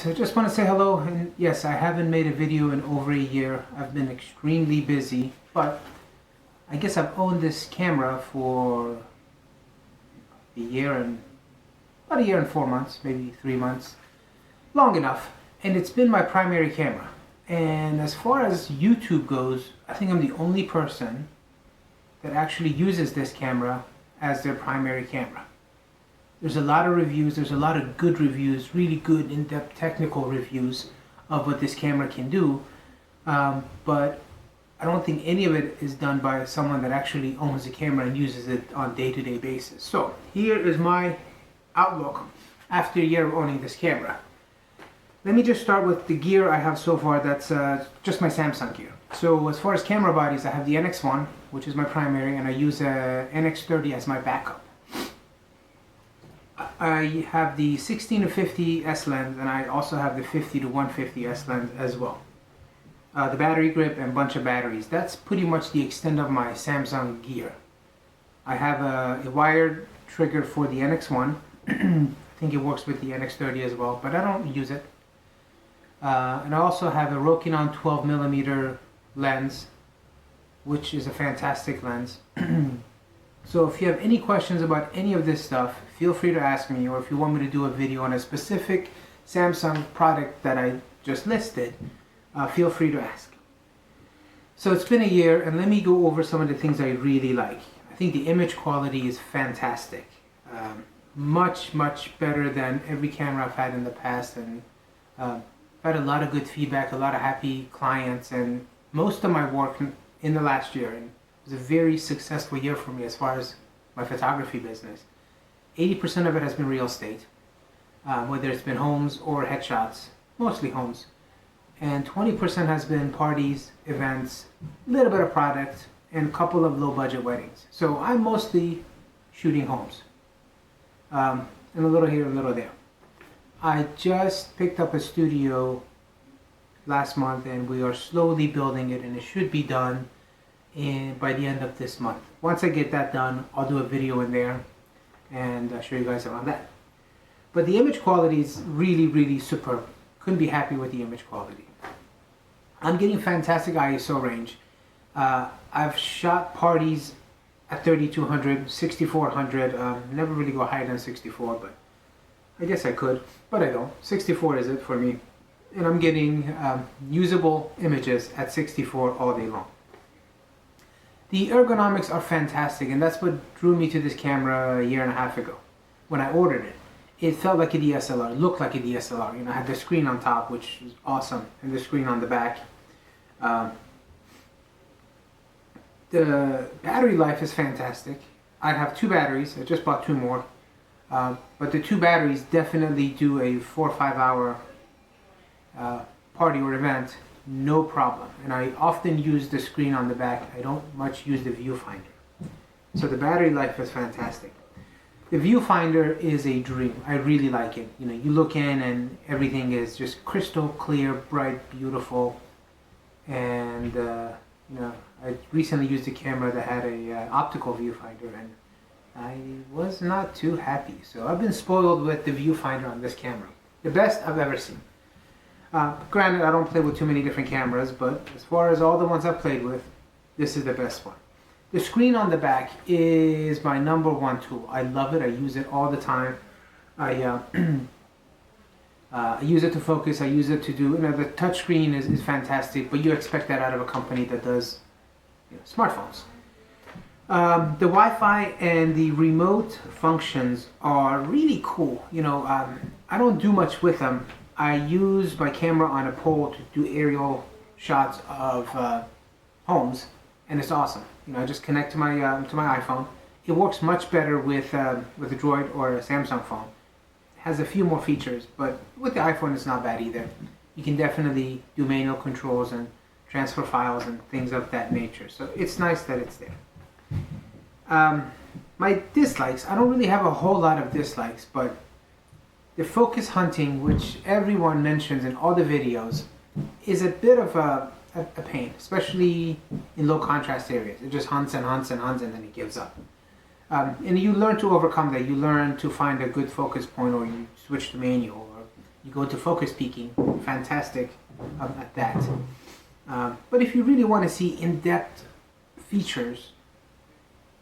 guys, I just want to say hello, and yes, I haven't made a video in over a year. I've been extremely busy, but I guess I've owned this camera for about a year and 4 months, maybe 3 months, long enough, and it's been my primary camera. And as far as YouTube goes, I think I'm the only person that actually uses this camera as their primary camera. There's a lot of reviews, there's a lot of good reviews, really good in-depth technical reviews of what this camera can do, but I don't think any of it is done by someone that actually owns the camera and uses it on a day-to-day basis. So here is my outlook after a year of owning this camera. Let me just start with the gear I have so far. That's just my Samsung gear. So as far as camera bodies, I have the Nx1, which is my primary, and I use a Nx30 as my backup. I have the 16-50 S lens, and I also have the 50-150 S lens as well. The battery grip and bunch of batteries. That's pretty much the extent of my Samsung gear. I have a wired trigger for the Nx1. I think it works with the Nx30 as well, but I don't use it. And I also have a Rokinon 12mm lens, which is a fantastic lens. So if you have any questions about any of this stuff, feel free to ask me, or if you want me to do a video on a specific Samsung product that I just listed, feel free to ask. So it's been a year, and let me go over some of the things I really like. I think the image quality is fantastic. Much better than every camera I've had in the past, and I've had a lot of good feedback, a lot of happy clients, and most of my work in the last year, and it was a very successful year for me as far as my photography business. 80% of it has been real estate, whether it's been homes or headshots, mostly homes. And 20% has been parties, events, a little bit of product, and a couple of low budget weddings. So I'm mostly shooting homes, and a little here, a little there. I just picked up a studio last month, and we are slowly building it, and it should be done by the end of this month. Once I get that done, I'll do a video in there and show you guys around that. But the image quality is really superb. Couldn't be happy with the image quality. I'm getting fantastic ISO range. I've shot parties at 3200, 6400. Never really go higher than 64, but I guess I could, but I don't. 64 is it for me. And I'm getting usable images at 64 all day long. The ergonomics are fantastic, and that's what drew me to this camera a year and a half ago. When I ordered it, it felt like a DSLR, it looked like a DSLR. You know, I had the screen on top, which is awesome, and the screen on the back. The battery life is fantastic. I have 2 batteries. I just bought 2 more. But the 2 batteries definitely do a 4 or 5 hour party or event, no problem. And I often use the screen on the back. I don't much use the viewfinder. So the battery life is fantastic. The viewfinder is a dream. I really like it. You know, you look in and everything is just crystal clear, bright, beautiful. And you know, I recently used a camera that had a optical viewfinder, and I was not too happy. So I've been spoiled with the viewfinder on this camera. The best I've ever seen. Granted, I don't play with too many different cameras, but as far as all the ones I've played with, this is the best one. The screen on the back is my #1 tool. I love it. I use it all the time. I use it to focus. I use it to do, you know, the touch screen is fantastic, but you expect that out of a company that does, you know, smartphones. The Wi-Fi and the remote functions are really cool. You know, I don't do much with them. I use my camera on a pole to do aerial shots of homes, and it's awesome. You know, I just connect to my iPhone. It works much better with a Droid or a Samsung phone. It has a few more features, but with the iPhone, it's not bad either. You can definitely do manual controls and transfer files and things of that nature. So it's nice that it's there. My dislikes, I don't really have a whole lot of dislikes, but the focus hunting, which everyone mentions in all the videos, is a bit of a pain, especially in low contrast areas. It just hunts and hunts and hunts, and then it gives up. And you learn to overcome that. You learn to find a good focus point, or you switch to manual, or You go to focus peaking, fantastic at that. But if you really want to see in-depth features,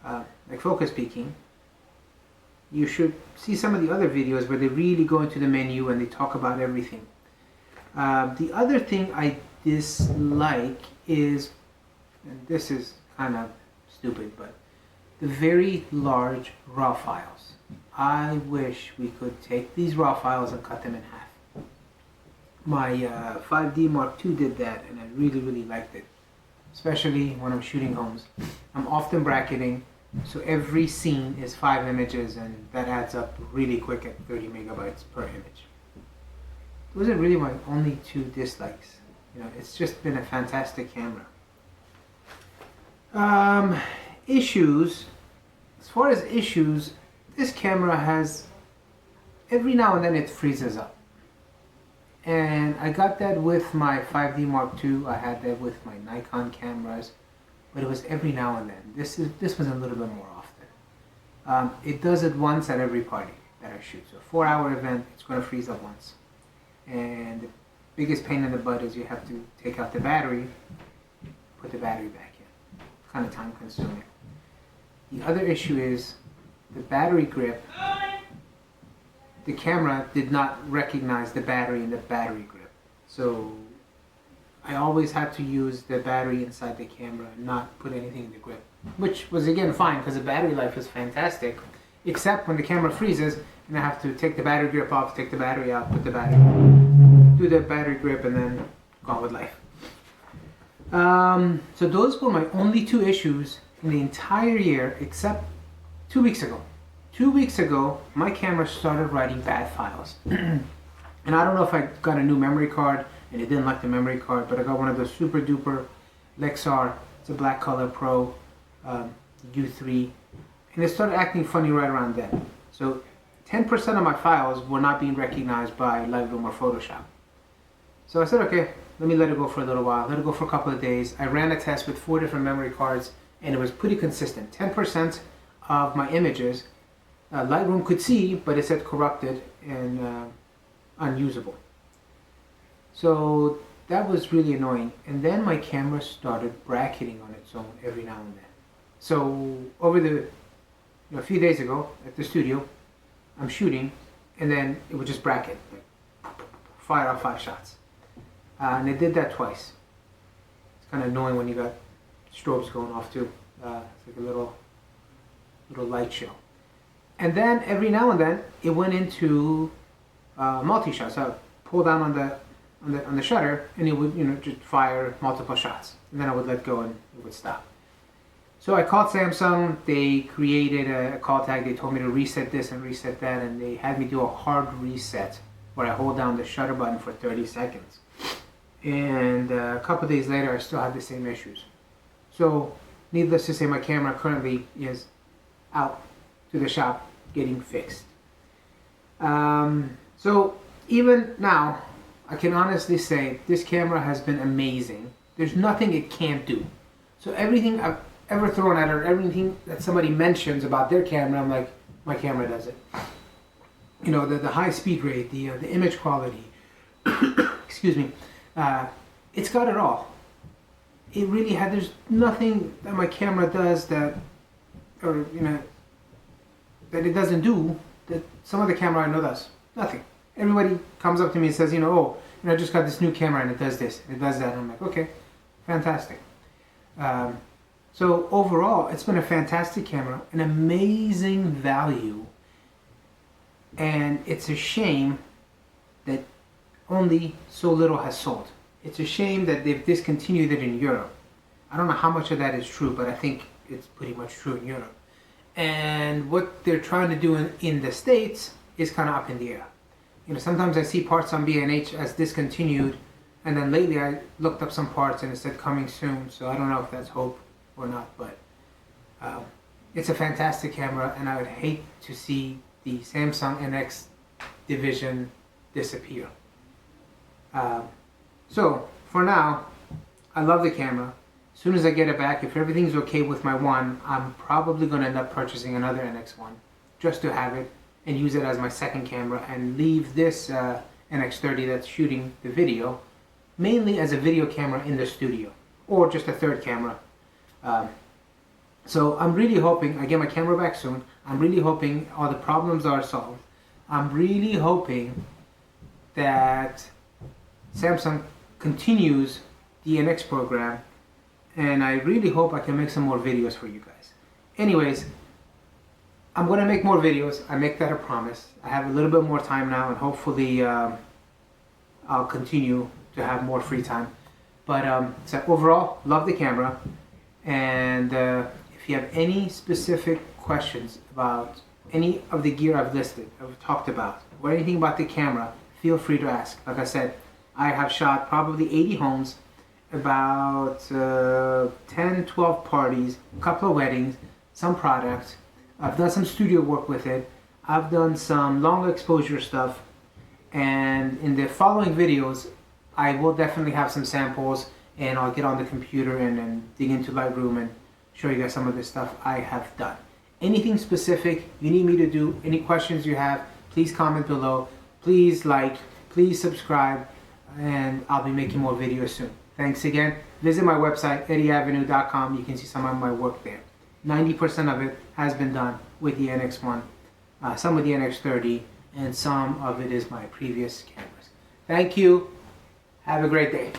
like focus peaking, you should see some of the other videos where they really go into the menu and they talk about everything. The other thing I dislike is, and this is kind of stupid, but the very large RAW files. I wish we could take these RAW files and cut them in half. My 5D Mark II did that, and I really, really liked it, especially when I'm shooting homes. I'm often bracketing, so every scene is 5 images, and that adds up really quick at 30 megabytes per image. Those are really my only 2 dislikes. You know, it's just been a fantastic camera. Issues. As far as issues, this camera has, every now and then it freezes up. And I got that with my 5D Mark II. I had that with my Nikon cameras, but it was every now and then. This was a little bit more often. It does it once at every party that I shoot. So a 4-hour event, it's going to freeze up once. And the biggest pain in the butt is you have to take out the battery, put the battery back in. Kind of time consuming. The other issue is the battery grip. The camera did not recognize the battery in the battery grip. So I always had to use the battery inside the camera and not put anything in the grip. Which was again fine because the battery life is fantastic. Except when the camera freezes and I have to take the battery grip off, take the battery out, put the battery, do the battery grip, and then go on with life. So those were my only 2 issues in the entire year, except 2 weeks ago. 2 weeks ago, my camera started writing bad files. And I don't know if I got a new memory card and it didn't like the memory card, but I got one of those super duper Lexar. It's a black color Pro U3. And it started acting funny right around then. So 10% of my files were not being recognized by Lightroom or Photoshop. So I said, okay, let me let it go for a little while. Let it go for a couple of days. I ran a test with 4 different memory cards and it was pretty consistent. 10% of my images Lightroom could see, but it said corrupted and unusable. So that was really annoying. And then my camera started bracketing on its own every now and then. So over the a few days ago at the studio, I'm shooting, and then it would just bracket, like, fire off 5 shots. And it did that twice. It's kind of annoying when you got strobes going off too. It's like a little light show. And then every now and then it went into multi-shot. So I would pull down on the shutter, and it would just fire multiple shots. And then I would let go, and it would stop. So I called Samsung. They created a call tag. They told me to reset this and reset that, and they had me do a hard reset where I hold down the shutter button for 30 seconds. And a couple days later, I still had the same issues. So needless to say, my camera currently is out to the shop getting fixed. So even now, I can honestly say this camera has been amazing. There's nothing it can't do. So everything I've ever thrown at her, everything that somebody mentions about their camera, I'm like, my camera does it. You know, the high speed rate, the image quality, excuse me, it's got it all. It really there's nothing that my camera does that, or that it doesn't do that some other camera I know does. Nothing. Everybody comes up to me and says, I just got this new camera and it does this, and it does that. And I'm like, okay, fantastic. So overall, it's been a fantastic camera, an amazing value, and it's a shame that only so little has sold. It's a shame that they've discontinued it in Europe. I don't know how much of that is true, but I think it's pretty much true in Europe. And what they're trying to do in the States is kind of up in the air. Sometimes I see parts on B&H as discontinued, and then lately I looked up some parts and it said coming soon, so I don't know if that's hope or not, but it's a fantastic camera, and I would hate to see the Samsung NX division disappear. So for now, I love the camera. As soon as I get it back, if everything's okay with my one, I'm probably going to end up purchasing another Nx1 just to have it and use it as my second camera and leave this NX30 that's shooting the video, mainly as a video camera in the studio, or just a third camera. So I'm really hoping I get my camera back soon. I'm really hoping all the problems are solved. I'm really hoping that Samsung continues the NX program, and I really hope I can make some more videos for you guys. Anyways, I'm going to make more videos. I make that a promise. I have a little bit more time now, and hopefully I'll continue to have more free time. But so overall, love the camera, and if you have any specific questions about any of the gear I've listed, I've talked about, or anything about the camera, feel free to ask. Like I said, I have shot probably 80 homes, about 10, 12 parties, a couple of weddings, some products. I've done some studio work with it. I've done some long exposure stuff, and in the following videos I will definitely have some samples, and I'll get on the computer and dig into Lightroom and show you guys some of the stuff I have done. Anything specific you need me to do, any questions you have, please comment below. Please like, please subscribe, and I'll be making more videos soon. Thanks again. Visit my website, eddieavenue.com. You can see some of my work there. 90% of it has been done with the Nx1, some with the Nx30, and some of it is my previous cameras. Thank you. Have a great day.